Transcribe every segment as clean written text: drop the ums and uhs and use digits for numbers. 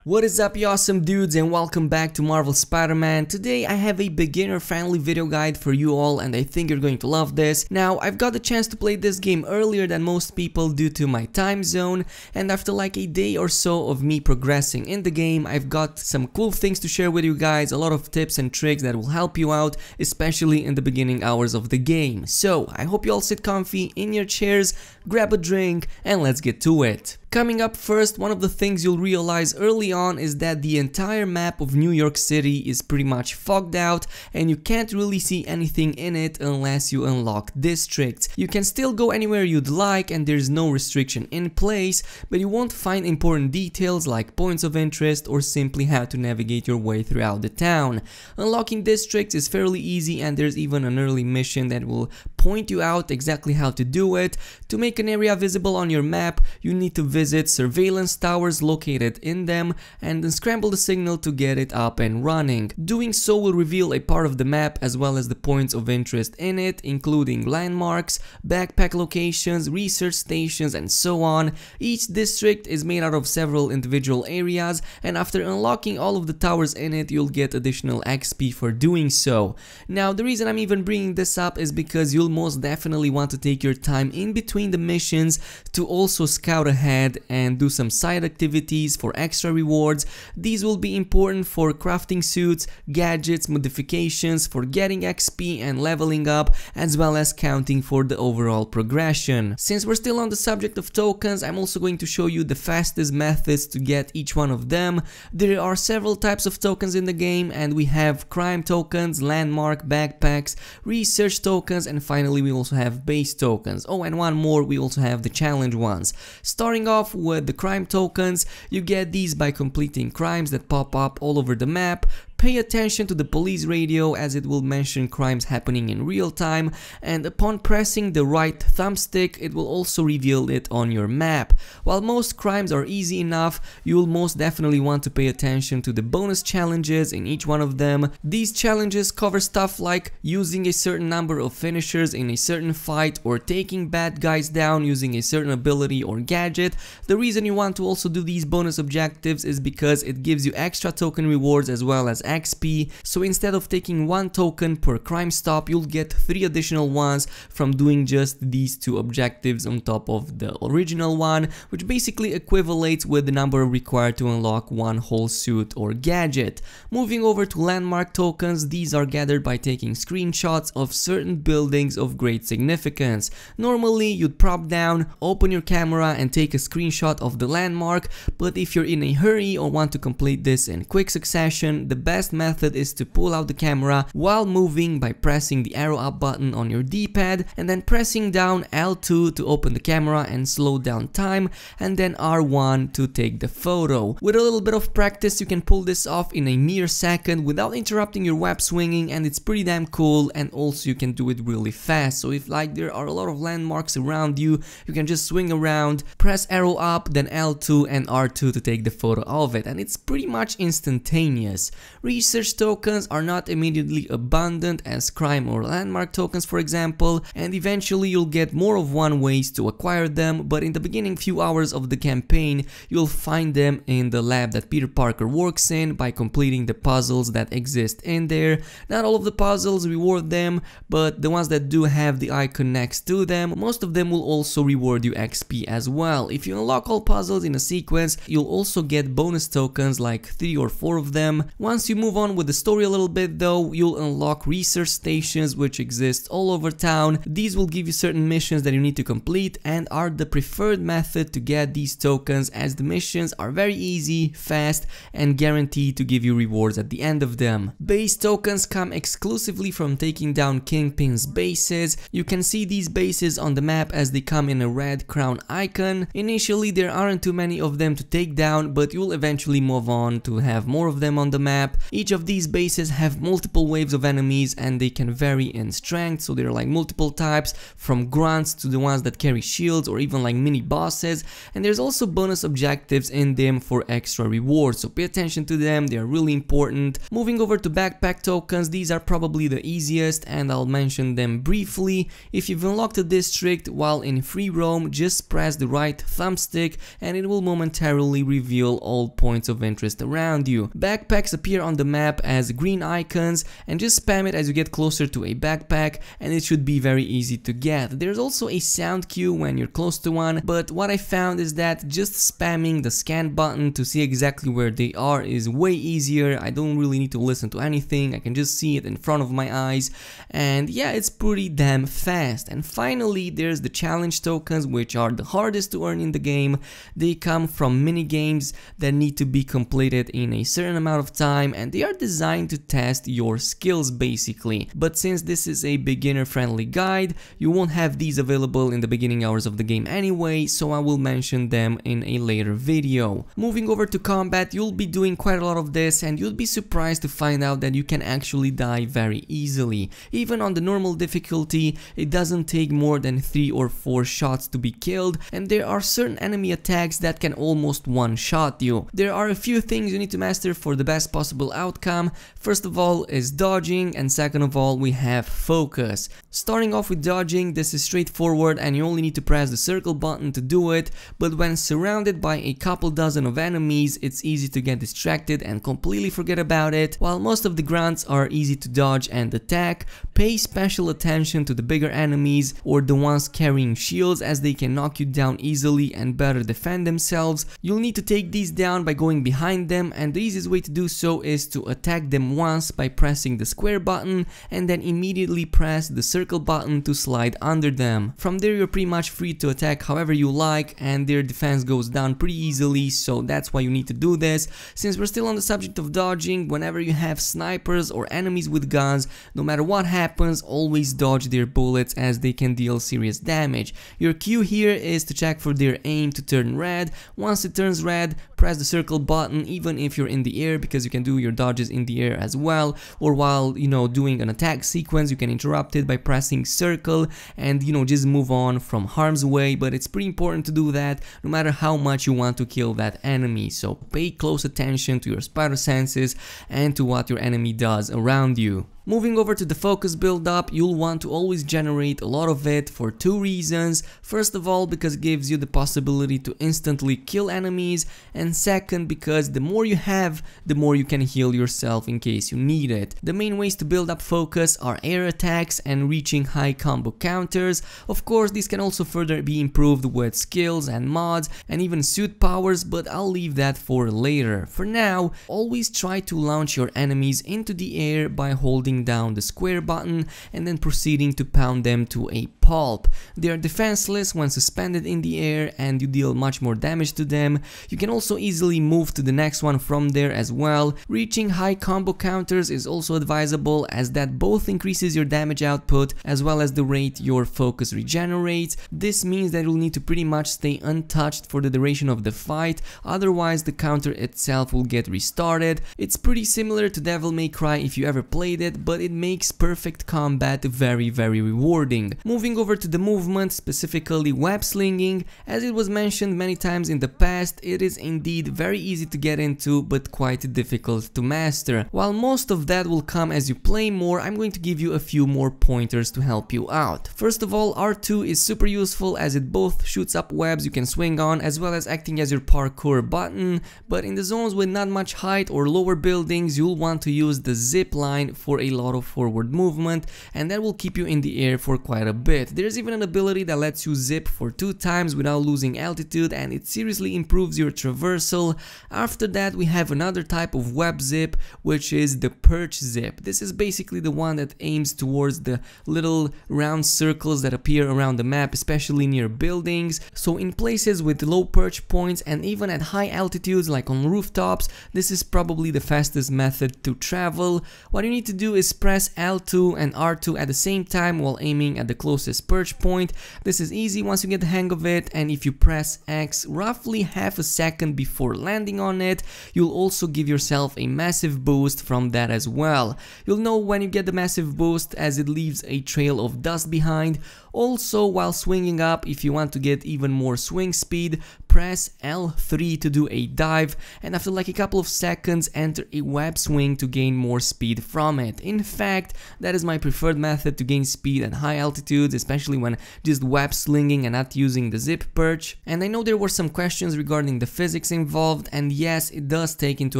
What is up, you awesome dudes, and welcome back to Marvel Spider-Man. Today I have a beginner-friendly video guide for you all, and I think you're going to love this. Now, I've got the chance to play this game earlier than most people due to my time zone, and after like a day or so of me progressing in the game, I've got some cool things to share with you guys, a lot of tips and tricks that will help you out, especially in the beginning hours of the game. So, I hope you all sit comfy in your chairs, grab a drink, and let's get to it. Coming up first, one of the things you'll realize early on is that the entire map of New York City is pretty much fogged out and you can't really see anything in it unless you unlock districts. You can still go anywhere you'd like and there's no restriction in place, but you won't find important details like points of interest or simply how to navigate your way throughout the town. Unlocking districts is fairly easy and there's even an early mission that will point you out exactly how to do it. To make an area visible on your map, you need to visit surveillance towers located in them and then scramble the signal to get it up and running. Doing so will reveal a part of the map as well as the points of interest in it, including landmarks, backpack locations, research stations, and so on. Each district is made out of several individual areas, and after unlocking all of the towers in it, you'll get additional XP for doing so. Now, the reason I'm even bringing this up is because you'll most definitely want to take your time in between the missions to also scout ahead and do some side activities for extra rewards. These will be important for crafting suits, gadgets, modifications, for getting XP and leveling up, as well as counting for the overall progression. Since we're still on the subject of tokens, I'm also going to show you the fastest methods to get each one of them. There are several types of tokens in the game, and we have crime tokens, landmark, backpacks, research tokens, and finally we also have base tokens. Oh, and one more, we also have the challenge ones. Starting off with the crime tokens, you get these by completing crimes that pop up all over the map. Pay attention to the police radio as it will mention crimes happening in real time, and upon pressing the right thumbstick it will also reveal it on your map. While most crimes are easy enough, you will most definitely want to pay attention to the bonus challenges in each one of them. These challenges cover stuff like using a certain number of finishers in a certain fight or taking bad guys down using a certain ability or gadget. The reason you want to also do these bonus objectives is because it gives you extra token rewards as well as XP, so instead of taking 1 token per crime stop, you'll get 3 additional ones from doing just these 2 objectives on top of the original one, which basically equivalates with the number required to unlock 1 whole suit or gadget. Moving over to landmark tokens, these are gathered by taking screenshots of certain buildings of great significance. Normally you'd prop down, open your camera and take a screenshot of the landmark, but if you're in a hurry or want to complete this in quick succession, the best method is to pull out the camera while moving by pressing the arrow up button on your D-pad and then pressing down L2 to open the camera and slow down time, and then R1 to take the photo. With a little bit of practice you can pull this off in a mere second without interrupting your web swinging, and it's pretty damn cool, and also you can do it really fast. So if like there are a lot of landmarks around you, you can just swing around, press arrow up, then L2 and R2 to take the photo of it, and it's pretty much instantaneous. Research tokens are not immediately abundant as crime or landmark tokens, for example, and eventually you'll get more of one ways to acquire them, but in the beginning few hours of the campaign you'll find them in the lab that Peter Parker works in by completing the puzzles that exist in there. Not all of the puzzles reward them, but the ones that do have the icon next to them, most of them will also reward you XP as well. If you unlock all puzzles in a sequence, you'll also get bonus tokens like 3 or 4 of them. Once you move on with the story a little bit though, you'll unlock research stations which exist all over town. These will give you certain missions that you need to complete and are the preferred method to get these tokens, as the missions are very easy, fast, and guaranteed to give you rewards at the end of them. Base tokens come exclusively from taking down Kingpin's bases. You can see these bases on the map as they come in a red crown icon. Initially there aren't too many of them to take down, but you'll eventually move on to have more of them on the map. Each of these bases have multiple waves of enemies and they can vary in strength, so there are like multiple types from grunts to the ones that carry shields or even like mini bosses, and there's also bonus objectives in them for extra rewards, so pay attention to them, they are really important. Moving over to backpack tokens, these are probably the easiest and I'll mention them briefly. If you've unlocked a district while in free roam, just press the right thumbstick and it will momentarily reveal all points of interest around you. Backpacks appear on the map as green icons and just spam it as you get closer to a backpack and it should be very easy to get. There's also a sound cue when you're close to one, but what I found is that just spamming the scan button to see exactly where they are is way easier. I don't really need to listen to anything, I can just see it in front of my eyes, and yeah, it's pretty damn fast. And finally, there's the challenge tokens, which are the hardest to earn in the game. They come from mini games that need to be completed in a certain amount of time and they are designed to test your skills basically. But since this is a beginner friendly guide, you won't have these available in the beginning hours of the game anyway, so I will mention them in a later video. Moving over to combat, you'll be doing quite a lot of this and you'll be surprised to find out that you can actually die very easily. Even on the normal difficulty, it doesn't take more than 3 or 4 shots to be killed, and there are certain enemy attacks that can almost one-shot you. There are a few things you need to master for the best possible outcome. First of all is dodging, and second of all we have focus. Starting off with dodging, this is straightforward and you only need to press the circle button to do it, but when surrounded by a couple dozen of enemies, it's easy to get distracted and completely forget about it. While most of the grunts are easy to dodge and attack, pay special attention to the bigger enemies or the ones carrying shields, as they can knock you down easily and better defend themselves. You'll need to take these down by going behind them, and the easiest way to do so is to attack them once by pressing the square button and then immediately press the circle button to slide under them. From there you're pretty much free to attack however you like and their defense goes down pretty easily, so that's why you need to do this. Since we're still on the subject of dodging, whenever you have snipers or enemies with guns, no matter what happens, always dodge their bullets as they can deal serious damage. Your cue here is to check for their aim to turn red. Once it turns red, press the circle button even if you're in the air, because you can do your dodges in the air as well, or while doing an attack sequence you can interrupt it by pressing circle and just move on from harm's way. But it's pretty important to do that no matter how much you want to kill that enemy, so pay close attention to your spider senses and to what your enemy does around you. Moving over to the focus build up, you'll want to always generate a lot of it for 2 reasons. First of all, because it gives you the possibility to instantly kill enemies, and second, because the more you have, the more you can heal yourself in case you need it. The main ways to build up focus are air attacks and reaching high combo counters. Of course, these can also further be improved with skills and mods and even suit powers, but I'll leave that for later. For now, always try to launch your enemies into the air by holding down the square button and then proceeding to pound them to a pulp. They are defenseless when suspended in the air and you deal much more damage to them. You can also easily move to the next one from there as well. Reaching high combo counters is also advisable, as that both increases your damage output as well as the rate your focus regenerates. This means that you'll need to pretty much stay untouched for the duration of the fight, otherwise the counter itself will get restarted. It's pretty similar to Devil May Cry if you ever played it, but it makes perfect combat very rewarding. Moving over to the movement, specifically web slinging, as it was mentioned many times in the past, it is indeed very easy to get into but quite difficult to master. While most of that will come as you play more, I'm going to give you a few more pointers to help you out. First of all, R2 is super useful as it both shoots up webs you can swing on as well as acting as your parkour button, but in the zones with not much height or lower buildings, you'll want to use the zip line for a lot of forward movement, and that will keep you in the air for quite a bit. There's even an ability that lets you zip for 2 times without losing altitude, and it seriously improves your traversal. After that, we have another type of web zip, which is the perch zip. This is basically the one that aims towards the little round circles that appear around the map, especially near buildings. So in places with low perch points and even at high altitudes like on rooftops, this is probably the fastest method to travel. What you need to do is is press L2 and R2 at the same time while aiming at the closest perch point. This is easy once you get the hang of it, and if you press X roughly half a second before landing on it, you'll also give yourself a massive boost from that as well. You'll know when you get the massive boost as it leaves a trail of dust behind. Also, while swinging up, if you want to get even more swing speed, press L3 to do a dive, and after like a couple of seconds enter a web swing to gain more speed from it. In fact, that is my preferred method to gain speed at high altitudes, especially when just web slinging and not using the zip perch. And I know there were some questions regarding the physics involved, and yes, it does take into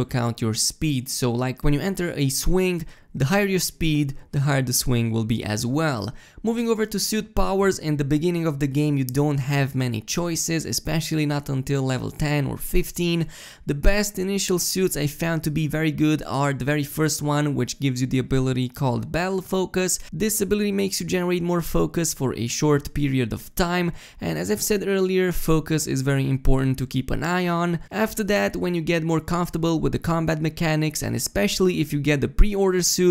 account your speed. So like when you enter a swing, the higher your speed, the higher the swing will be as well. Moving over to suit powers, in the beginning of the game you don't have many choices, especially not until level 10 or 15. The best initial suits I found to be very good are the very first one, which gives you the ability called Battle Focus. This ability makes you generate more focus for a short period of time, and as I've said earlier, focus is very important to keep an eye on. After that, when you get more comfortable with the combat mechanics, and especially if you get the pre-order suit,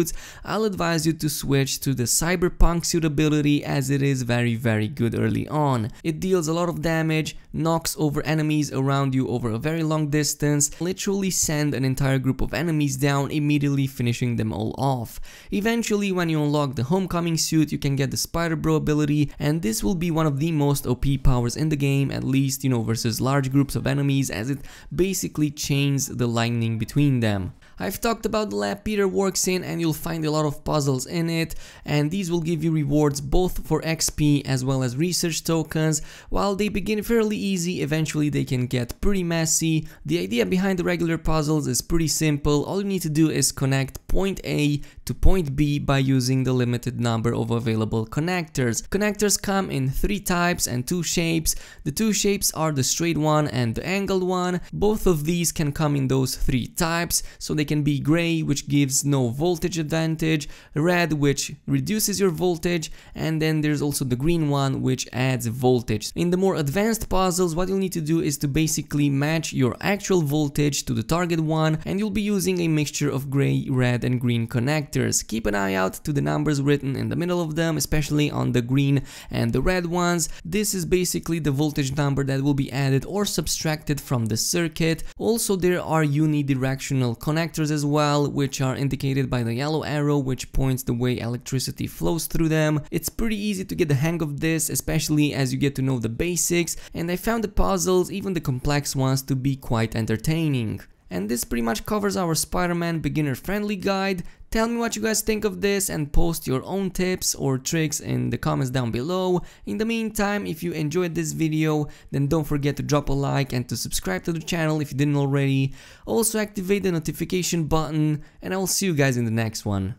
I'll advise you to switch to the Cyberpunk suit ability, as it is very good early on. It deals a lot of damage, knocks over enemies around you over a very long distance, literally send an entire group of enemies down, immediately finishing them all off. Eventually, when you unlock the Homecoming suit, you can get the Spider Bro ability, and this will be one of the most OP powers in the game, at least, versus large groups of enemies, as it basically chains the lightning between them. I've talked about the lab Peter works in, and you'll find a lot of puzzles in it, and these will give you rewards both for XP as well as research tokens. While they begin fairly easy, eventually they can get pretty messy. The idea behind the regular puzzles is pretty simple. All you need to do is connect point A to point B by using the limited number of available connectors. Connectors come in 3 types and 2 shapes. The 2 shapes are the straight one and the angled one. Both of these can come in those 3 types, so they can be gray, which gives no voltage advantage, red, which reduces your voltage, and then there's also the green one, which adds voltage. In the more advanced puzzles, what you'll need to do is to basically match your actual voltage to the target one, and you'll be using a mixture of gray, red and green connectors. Keep an eye out to the numbers written in the middle of them, especially on the green and the red ones. This is basically the voltage number that will be added or subtracted from the circuit. Also, there are unidirectional connectors as well, which are indicated by the yellow arrow, which points the way electricity flows through them. It's pretty easy to get the hang of this, especially as you get to know the basics, and I found the puzzles, even the complex ones, to be quite entertaining. And this pretty much covers our Spider-Man beginner friendly guide. Tell me what you guys think of this and post your own tips or tricks in the comments down below. In the meantime, if you enjoyed this video, then don't forget to drop a like and to subscribe to the channel if you didn't already. Also activate the notification button, and I will see you guys in the next one.